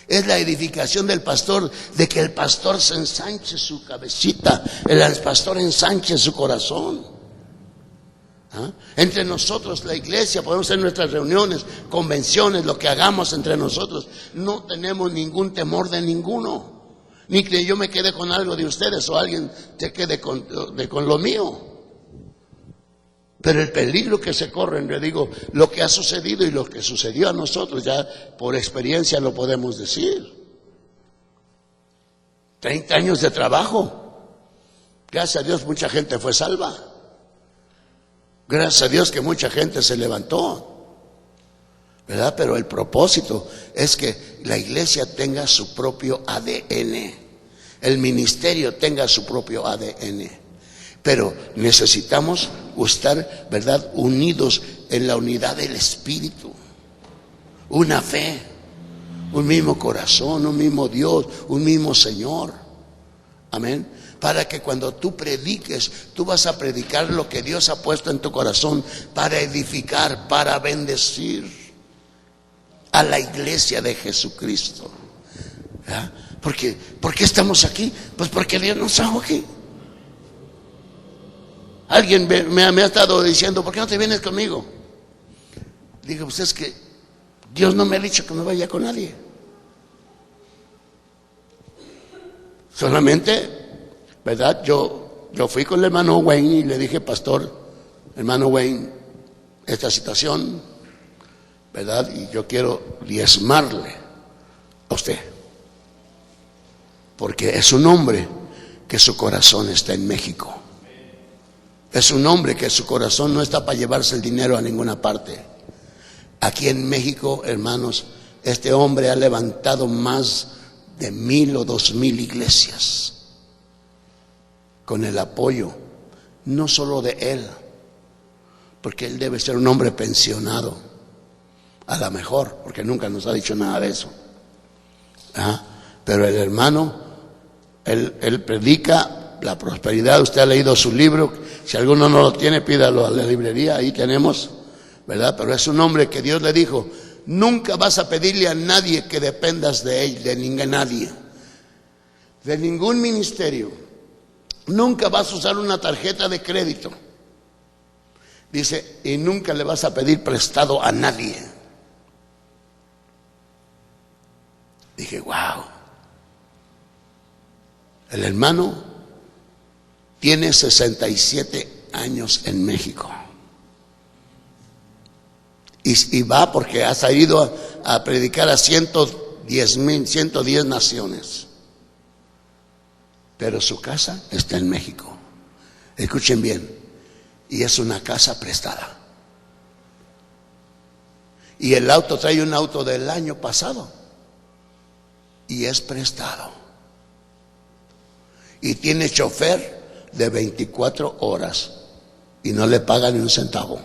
Es la edificación del pastor, de que el pastor se ensanche su cabecita, el pastor ensanche su corazón. ¿Ah? Entre nosotros, la iglesia, podemos hacer nuestras reuniones, convenciones, lo que hagamos entre nosotros. No tenemos ningún temor de ninguno. Ni que yo me quede con algo de ustedes o alguien se quede con lo mío. Pero el peligro que se corre, le digo, lo que ha sucedido y lo que sucedió a nosotros, ya por experiencia lo podemos decir. 30 años de trabajo. Gracias a Dios mucha gente fue salva. Gracias a Dios que mucha gente se levantó, ¿verdad? Pero el propósito es que la iglesia tenga su propio ADN, el ministerio tenga su propio ADN. Pero necesitamos estar, ¿verdad?, unidos en la unidad del Espíritu, una fe, un mismo corazón, un mismo Dios, un mismo Señor. Amén. Para que cuando tú prediques, tú vas a predicar lo que Dios ha puesto en tu corazón para edificar, para bendecir a la iglesia de Jesucristo. ¿verdad? ¿Por qué estamos aquí? Pues porque Dios nos trajo aquí. Alguien me ha estado diciendo, ¿por qué no te vienes conmigo? Digo, pues es que Dios no me ha dicho que me vaya con nadie. Solamente, ¿verdad? Yo fui con el hermano Wayne y le dije, pastor, hermano Wayne, esta situación, ¿verdad? Y yo quiero diezmarle a usted. Porque es un hombre que su corazón está en México. Es un hombre que su corazón no está para llevarse el dinero a ninguna parte. Aquí en México, hermanos, este hombre ha levantado más de 1,000 o 2,000 iglesias con el apoyo no solo de él, porque él debe ser un hombre pensionado, a lo mejor, porque nunca nos ha dicho nada de eso. Pero el hermano, él predica la prosperidad. Usted ha leído su libro, si alguno no lo tiene, pídalo a la librería, ahí tenemos, ¿verdad? Pero es un hombre que Dios le dijo, nunca vas a pedirle a nadie que dependas de él, de nadie, de ningún ministerio. Nunca vas a usar una tarjeta de crédito. Dice, y nunca le vas a pedir prestado a nadie. Dije, wow. El hermano tiene 67 años en México. Y va porque ha salido a predicar a 110 naciones. Pero su casa está en México. Escuchen bien. Y es una casa prestada. Y el auto, trae un auto del año pasado. Y es prestado. Y tiene chofer de 24 horas. Y no le pagan ni un centavo.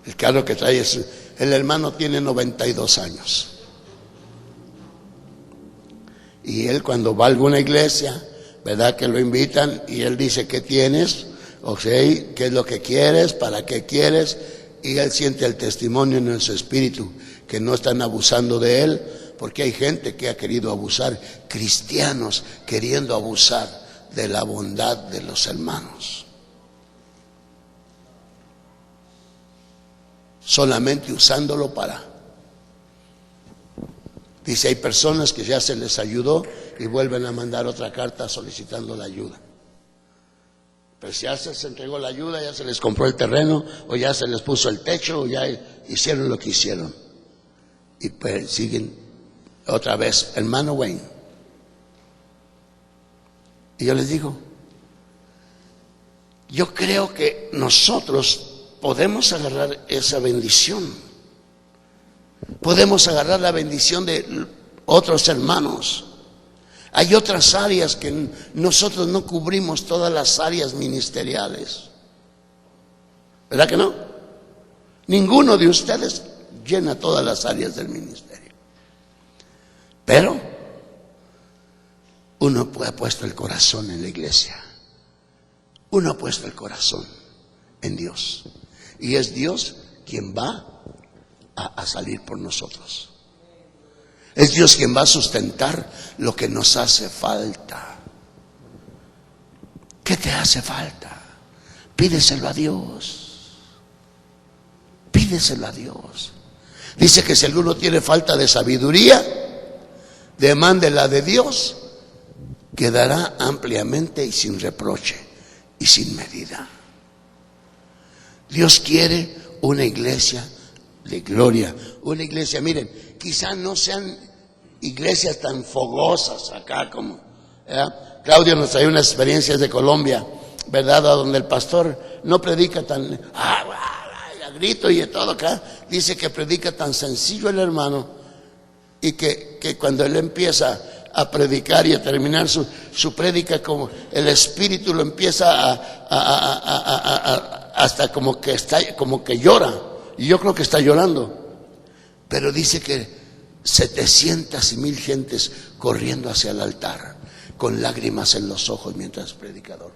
El carro que trae es, el hermano tiene 92 años. Y él cuando va a alguna iglesia, ¿verdad? Que lo invitan y él dice, ¿qué tienes? O sea, ¿qué es lo que quieres? ¿Para qué quieres? Y él siente el testimonio en su espíritu, que no están abusando de él, porque hay gente que ha querido abusar, cristianos queriendo abusar de la bondad de los hermanos. Solamente usándolo para... Dice, hay personas que ya se les ayudó y vuelven a mandar otra carta solicitando la ayuda. Pero si ya se les entregó la ayuda, ya se les compró el terreno, o ya se les puso el techo, o ya hicieron lo que hicieron. Y pues siguen otra vez, hermano Wayne. Y yo les digo, yo creo que nosotros podemos agarrar esa bendición. Podemos agarrar la bendición de otros hermanos. Hay otras áreas que nosotros no cubrimos, todas las áreas ministeriales. ¿Verdad que no? Ninguno de ustedes llena todas las áreas del ministerio. Pero uno ha puesto el corazón en la iglesia. Uno ha puesto el corazón en Dios. Y es Dios quien va a salir por nosotros. Es Dios quien va a sustentar lo que nos hace falta. ¿Qué te hace falta? Pídeselo a Dios. Pídeselo a Dios. Dice que si alguno tiene falta de sabiduría, demándela de Dios, que dará ampliamente y sin reproche y sin medida. Dios quiere una iglesia de gloria, una iglesia, miren, quizá no sean iglesias tan fogosas acá como, ¿verdad? Claudio nos trae unas experiencias de Colombia, ¿verdad? Donde el pastor no predica tan, a grito y de todo acá, dice que predica tan sencillo el hermano, y que cuando él empieza a predicar y a terminar su prédica, como el espíritu lo empieza hasta como que llora. Y yo creo que está llorando. Pero dice que 700 y 1,000 gentes corriendo hacia el altar, con lágrimas en los ojos mientras predicador.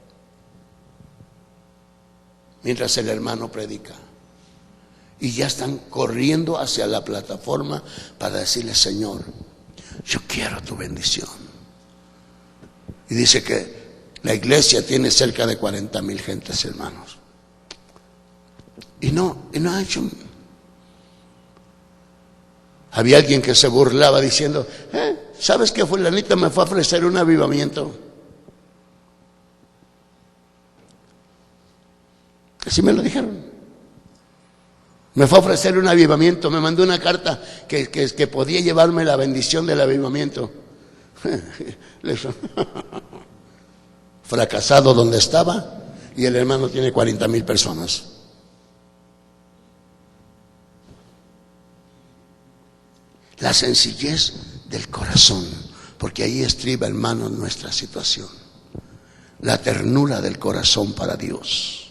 Mientras el hermano predica. y ya están corriendo hacia la plataforma para decirle: Señor, yo quiero tu bendición. Y dice que la iglesia tiene cerca de 40,000 gentes, hermanos. Y no ha hecho. Había alguien que se burlaba diciendo: ¿sabes que fulanito me fue a ofrecer un avivamiento? Así me lo dijeron. Me fue a ofrecer un avivamiento, me mandó una carta que podía llevarme la bendición del avivamiento. Fracasado donde estaba, y el hermano tiene 40,000 personas. La sencillez del corazón, porque ahí estriba, hermano, nuestra situación. La ternura del corazón para Dios.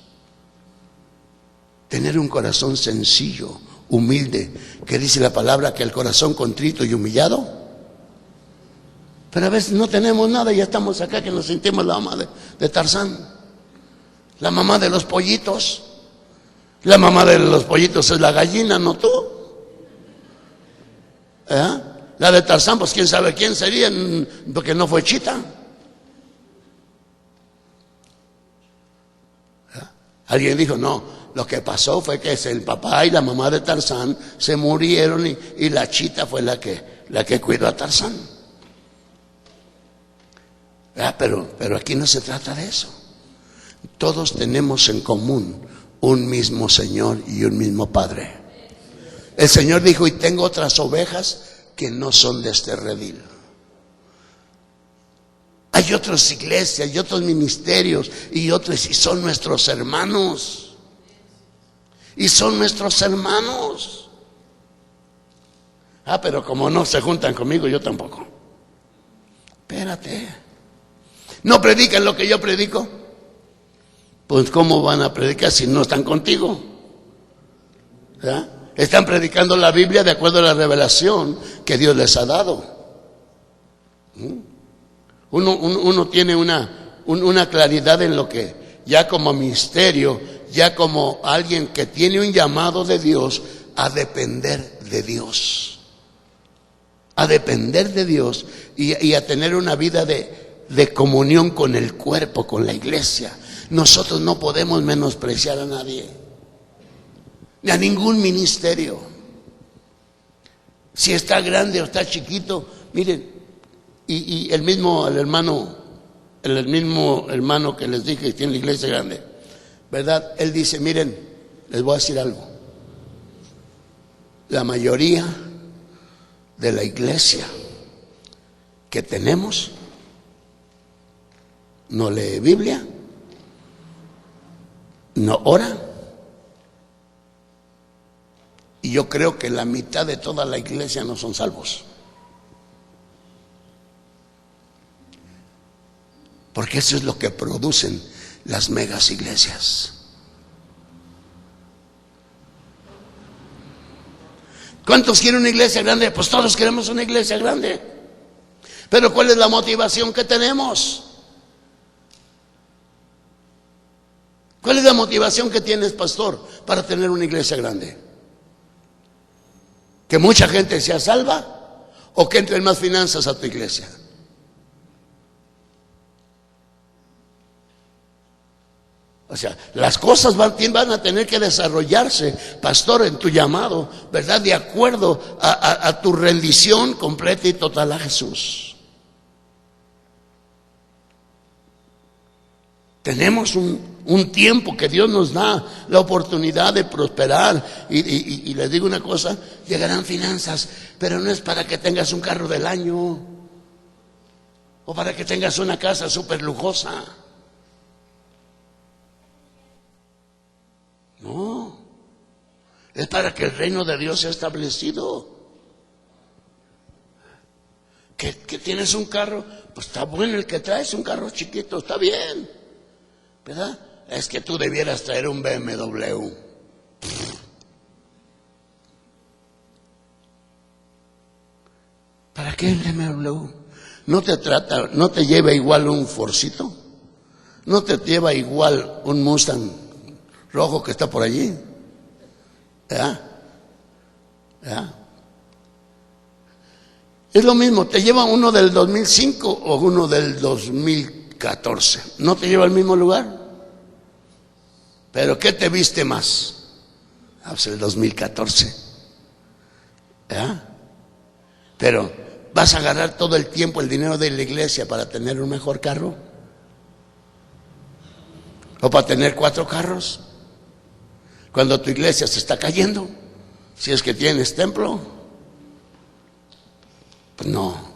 Tener un corazón sencillo, humilde, que dice la palabra que el corazón contrito y humillado. Pero a veces no tenemos nada y ya estamos acá que nos sentimos la mamá de Tarzán, la mamá de los pollitos. La mamá de los pollitos es la gallina, no tú. La de Tarzán, pues quién sabe quién sería, porque no fue Chita. Alguien dijo: no, lo que pasó fue que el papá y la mamá de Tarzán se murieron y la Chita fue la que cuidó a Tarzán. Pero aquí no se trata de eso. Todos tenemos en común un mismo Señor y un mismo Padre. El Señor dijo: y tengo otras ovejas que no son de este redil. Hay otras iglesias y otros ministerios y son nuestros hermanos. Y son nuestros hermanos. Pero como no se juntan conmigo, yo tampoco. Espérate. ¿No predican lo que yo predico? Pues ¿cómo van a predicar si no están contigo? Están predicando la Biblia de acuerdo a la revelación que Dios les ha dado. Uno tiene una claridad en lo que ya como misterio, ya como alguien que tiene un llamado de Dios a depender de Dios. A depender de Dios y a tener una vida de comunión con el cuerpo, con la iglesia. Nosotros no podemos menospreciar a nadie, ni a ningún ministerio. Si está grande o está chiquito, miren, y el mismo hermano que les dije que tiene la iglesia grande, ¿verdad? Él dice: miren, les voy a decir algo. La mayoría de la iglesia que tenemos no lee Biblia, no ora, y yo creo que la mitad de toda la iglesia no son salvos. Porque eso es lo que producen las megas iglesias. ¿Cuántos quieren una iglesia grande? Pues todos queremos una iglesia grande. Pero ¿cuál es la motivación que tenemos? ¿Cuál es la motivación que tienes, pastor, para tener una iglesia grande? ¿Que mucha gente sea salva o que entren más finanzas a tu iglesia? O sea, las cosas van a tener que desarrollarse, pastor, en tu llamado, ¿verdad? De acuerdo a tu rendición completa y total a Jesús. Tenemos un tiempo que Dios nos da la oportunidad de prosperar. Y les digo una cosa: llegarán finanzas, pero no es para que tengas un carro del año o para que tengas una casa súper lujosa. No, es para que el reino de Dios sea establecido. ¿Que tienes un carro? Pues está bueno el que traes, un carro chiquito, está bien, ¿verdad? Es que tú debieras traer un BMW. ¿Para qué el BMW? ¿No te lleva igual un Forcito? ¿No te lleva igual un Mustang rojo que está por allí? ¿verdad? ¿verdad? Es lo mismo, te lleva uno del 2005 o uno del 2014. ¿No te lleva al mismo lugar? ¿Pero qué te viste más? Pues el 2014. ¿verdad? Pero ¿vas a agarrar todo el tiempo el dinero de la iglesia para tener un mejor carro? ¿O para tener 4 carros? Cuando tu iglesia se está cayendo, si es que tienes templo, pues no.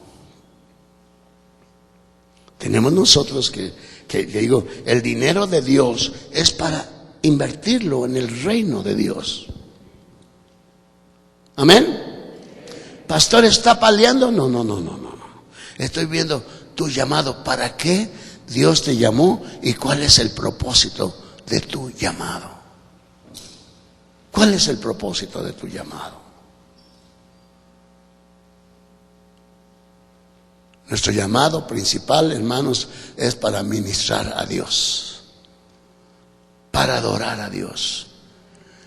Tenemos nosotros que digo, el dinero de Dios es para invertirlo en el reino de Dios. Amén. Pastor, ¿está peleando? No. Estoy viendo tu llamado. ¿Para qué Dios te llamó y cuál es el propósito de tu llamado? ¿Cuál es el propósito de tu llamado? Nuestro llamado principal, hermanos, es para ministrar a Dios, para adorar a Dios.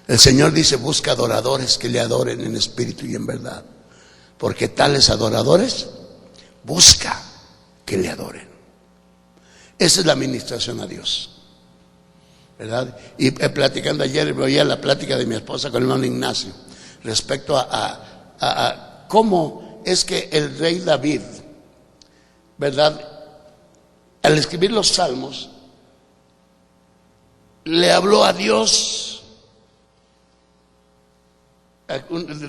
El Señor dice, busca adoradores que le adoren en espíritu y en verdad. Porque tales adoradores busca que le adoren. Esa es la administración a Dios, ¿verdad? Y platicando ayer, veía la plática de mi esposa con el hermano Ignacio respecto a cómo es que el rey David, ¿verdad?, al escribir los salmos, le habló a Dios.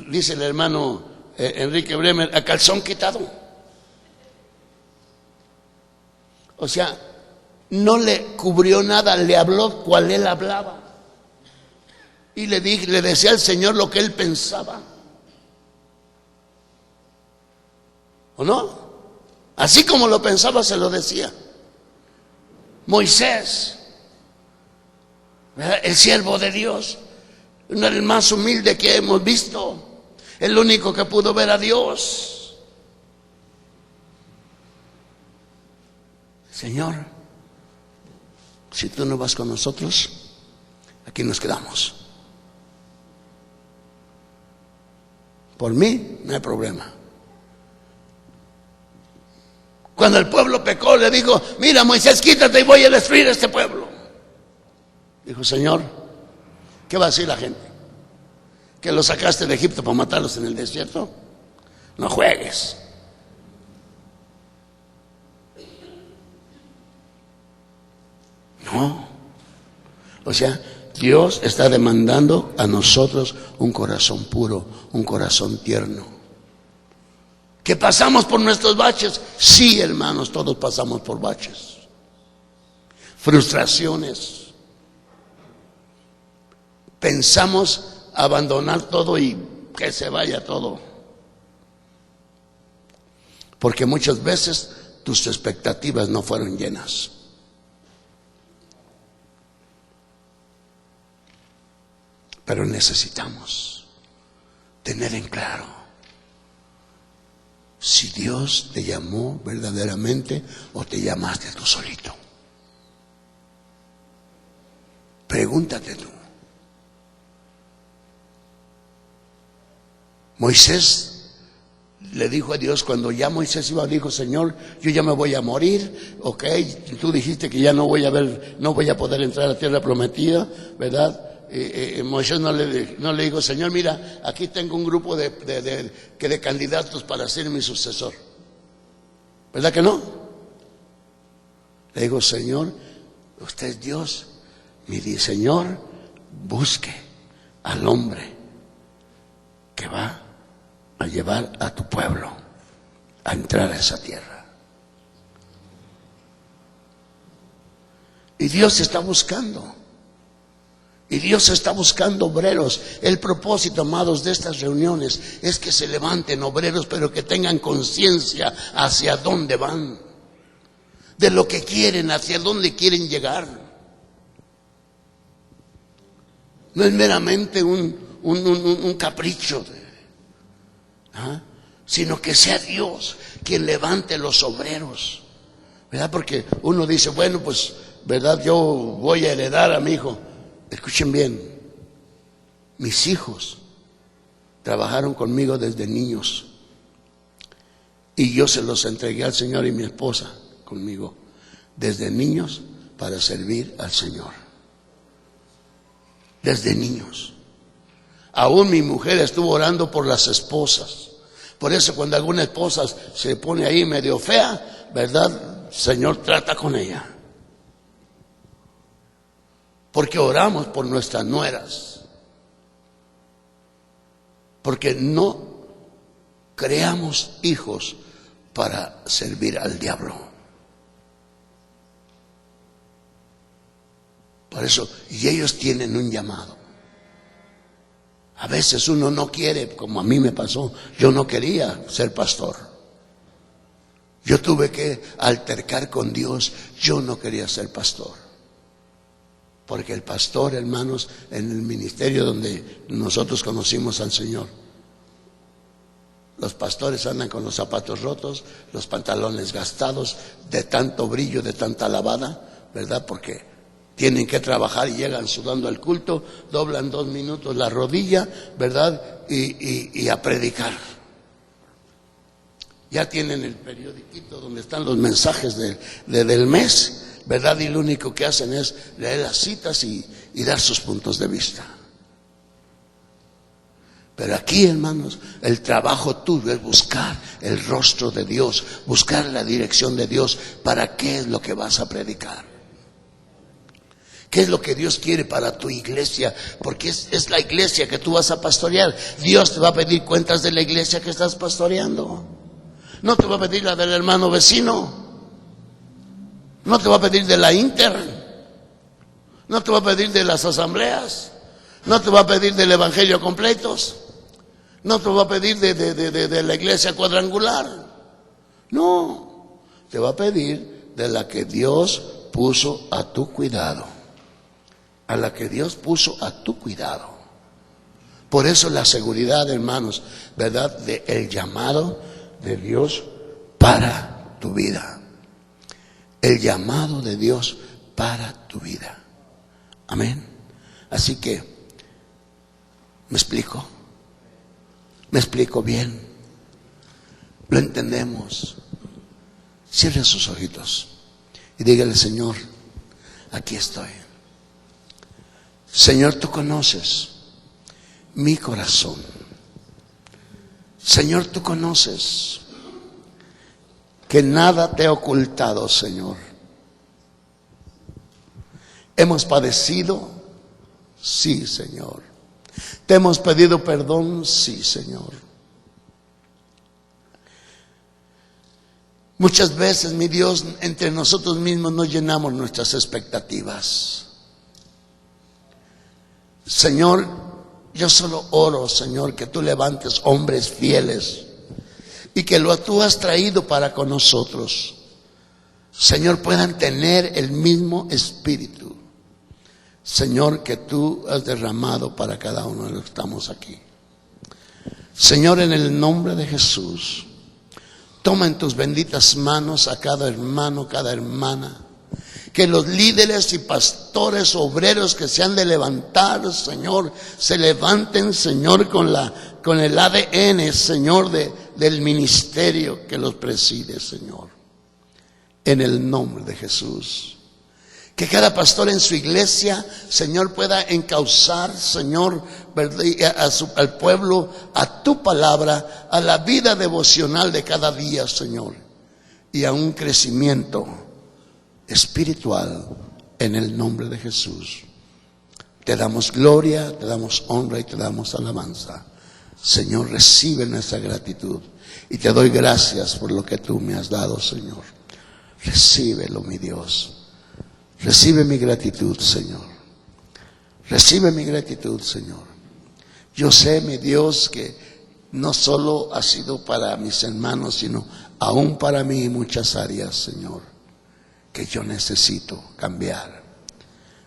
Dice el hermano Enrique Bremer, a calzón quitado. O sea, no le cubrió nada, le habló cual él hablaba. Y le decía al Señor lo que él pensaba. ¿O no? Así como lo pensaba, se lo decía. Moisés, ¿verdad?, el siervo de Dios, el más humilde que hemos visto, el único que pudo ver a Dios. Señor, si tú no vas con nosotros, aquí nos quedamos. Por mí no hay problema. Cuando el pueblo pecó, le dijo, mira, Moisés, quítate y voy a destruir a este pueblo. Dijo, Señor, ¿qué va a decir la gente? ¿Que los sacaste de Egipto para matarlos en el desierto? No juegues. No. O sea, Dios está demandando a nosotros un corazón puro, un corazón tierno. ¿Que pasamos por nuestros baches? Sí, hermanos, todos pasamos por baches. Frustraciones. Pensamos abandonar todo y que se vaya todo. Porque muchas veces tus expectativas no fueron llenas. Pero necesitamos tener en claro si Dios te llamó verdaderamente o te llamaste tú solito. Pregúntate tú. Moisés le dijo a Dios, cuando ya Moisés iba, dijo, Señor, yo ya me voy a morir, ok, tú dijiste que ya no voy a poder entrar a la tierra prometida, ¿verdad? Moisés no le dijo, Señor, mira, aquí tengo un grupo de candidatos para ser mi sucesor. ¿Verdad que no? Le digo, Señor, usted es Dios. Me dice, Señor, busque al hombre que va a llevar a tu pueblo a entrar a esa tierra. Y Dios está buscando. Y Dios está buscando obreros. El propósito, amados, de estas reuniones es que se levanten obreros, pero que tengan conciencia hacia dónde van, de lo que quieren, hacia dónde quieren llegar. No es meramente un capricho, sino que sea Dios quien levante los obreros, ¿verdad? Porque uno dice, bueno, pues, ¿verdad? Yo voy a heredar a mi hijo. Escuchen bien, Mis hijos trabajaron conmigo desde niños y yo se los entregué al Señor, y mi esposa conmigo desde niños para servir al Señor. Desde niños. Aún mi mujer estuvo orando por las esposas. Por eso cuando alguna esposa se pone ahí medio fea, ¿verdad? Señor, trata con ella. Porque oramos por nuestras nueras. Porque no creamos hijos para servir al diablo. Por eso, y ellos tienen un llamado. A veces uno no quiere, como a mí me pasó, yo no quería ser pastor. Yo tuve que altercar con Dios, yo no quería ser pastor. Porque el pastor, hermanos, en el ministerio donde nosotros conocimos al Señor, los pastores andan con los zapatos rotos, los pantalones gastados, de tanto brillo, de tanta lavada, ¿verdad? Porque tienen que trabajar y llegan sudando al culto, doblan 2 minutos la rodilla, ¿verdad? Y a predicar. Ya tienen el periodiquito donde están los mensajes del mes, ¿verdad? Y lo único que hacen es leer las citas y dar sus puntos de vista. Pero aquí, hermanos, el trabajo tuyo es buscar el rostro de Dios, buscar la dirección de Dios. ¿Para qué es lo que vas a predicar? ¿Qué es lo que Dios quiere para tu iglesia? Porque es la iglesia que tú vas a pastorear. Dios te va a pedir cuentas de la iglesia que estás pastoreando. No te va a pedir la del hermano vecino. No te va a pedir de la Inter. No te va a pedir de las asambleas. No te va a pedir del evangelio completos. No te va a pedir de la iglesia cuadrangular. No, te va a pedir de la que Dios puso a tu cuidado. A la que Dios puso a tu cuidado. Por eso la seguridad, hermanos, ¿verdad? De el llamado de Dios para tu vida. El llamado de Dios para tu vida. Amén. Así que, ¿me explico? ¿Me explico bien? ¿Lo entendemos? Cierre sus ojitos y dígale: Señor, aquí estoy. Señor, tú conoces mi corazón. Señor, tú conoces que nada te he ocultado, Señor. Hemos padecido, sí, Señor. Te hemos pedido perdón, sí, Señor. Muchas veces, mi Dios, entre nosotros mismos no llenamos nuestras expectativas. Señor, yo solo oro, Señor, que tú levantes hombres fieles y que lo tú has traído para con nosotros, Señor, puedan tener el mismo espíritu, Señor, que tú has derramado para cada uno de los que estamos aquí. Señor, en el nombre de Jesús, toma en tus benditas manos a cada hermano, cada hermana. Que los líderes y pastores, obreros que se han de levantar, Señor, se levanten, Señor, con el ADN, Señor, del ministerio que los preside, Señor. En el nombre de Jesús. Que cada pastor en su iglesia, Señor, pueda encauzar, Señor, al pueblo, a tu palabra, a la vida devocional de cada día, Señor. Y a un crecimiento espiritual en el nombre de Jesús. Te damos gloria, te damos honra y te damos alabanza. Señor, recibe nuestra gratitud y te doy gracias por lo que tú me has dado, Señor. Recíbelo, mi Dios. Recibe mi gratitud, Señor. Recibe mi gratitud, Señor. Yo sé, mi Dios, que no solo ha sido para mis hermanos, sino aún para mí en muchas áreas, Señor, que yo necesito cambiar.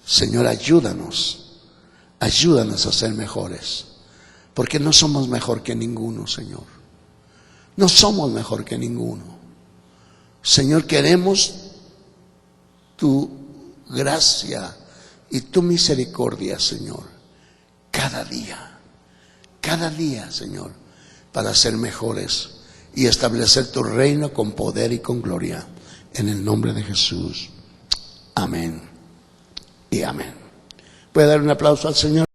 Señor, ayúdanos a ser mejores, porque no somos mejor que ninguno, Señor. No somos mejor que ninguno. Señor, queremos tu gracia y tu misericordia, Señor, cada día, Señor, para ser mejores y establecer tu reino con poder y con gloria. En el nombre de Jesús. Amén y amén. ¿Puede dar un aplauso al Señor?